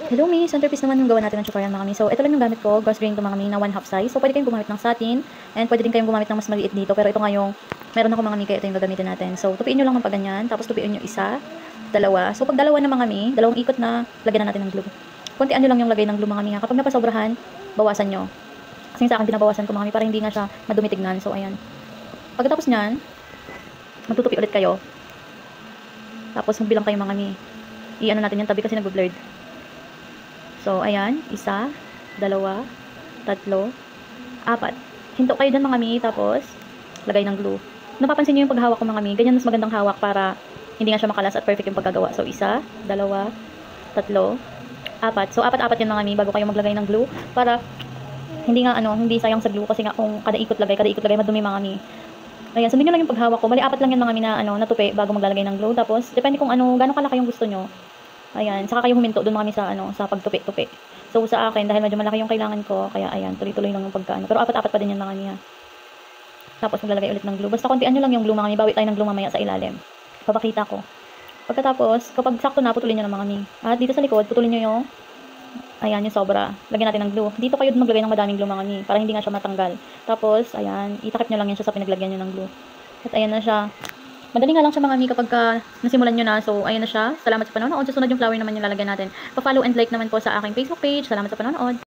Hello Mi, centerpiece naman yung gawa natin ng tutorial mga Mi. So, ito lang yung gamit ko, gauze grain to mga Mi na 1/2 size. So, pwede kayong gumamit ng satin and pwede din kayong gumamit ng mas maliit dito. Pero ito nga yung, meron ako mga Mi, kaya ito yung gagamitin natin. So, tupiin nyo lang ng paganyan, tapos tupiin nyo isa, dalawa. So, pag dalawa na mga Mi, dalawang ikot na, lagyan na natin ng glue. Kuntian nyo lang yung lagay ng glue mga Mi ha. Kapag napasobrahan, bawasan nyo. Kasi sa akin, binabawasan ko mga Mi para hindi nga siya madumi tignan. So, ayan. Pagkatapos nyan, magtutupi ulit kayo. Tapos, magbilang kayo mga Mi. I-ano natin yung tabi kasi nag-blurred. So, ayan, isa, dalawa, tatlo, apat. Hinto kayo dyan mga Mi, tapos, lagay ng glue. Napapansin nyo yung paghawak ko mga Mi, ganyan mas magandang hawak para hindi nga siya makalas at perfect yung pagkagawa. So, isa, dalawa, tatlo, apat. So, apat-apat yan mga Mi, bago kayo maglagay ng glue, para hindi nga hindi sayang sa glue, kasi nga kung kada ikot lagay, madumi mga Mi. Ayan, sundin nyo lang yung paghawak ko. Bali, apat lang yan mga Mi na, natupi bago maglalagay ng glue. Tapos, depende kung gano'ng kalaki yung gusto nyo. Ayan, saka kayo huminto doon mga Mi sa pagtupi-tupi. So, sa akin, dahil medyo malaki yung kailangan ko, kaya ayan, tuloy-tuloy lang yung pagkaano. Pero apat-apat pa din yan mga Mi ha. Tapos, maglalagay ulit ng glue. Basta kontian nyo lang yung glue mga Mi. Bawi tayo ng glue mamaya sa ilalim. Papakita ko. Pagkatapos, kapag sakto na, putulin nyo na mga Mi. At dito sa likod, putulin nyo yung, ayan, yung sobra. Lagyan natin ng glue. Dito kayo maglagay ng madaming glue mga Mi, para hindi nga siya matanggal. Tapos, ayan, itakip nyo lang yan siya sa pinaglagyan nyo ng glue. At ayan na siya. Madali nga lang siya mga Mi kapag nasimulan nyo na. So, ayun na siya. Salamat sa panonood. Susunod yung flower naman yung lalagyan natin. Pa-follow and like naman po sa aking Facebook page. Salamat sa panonood.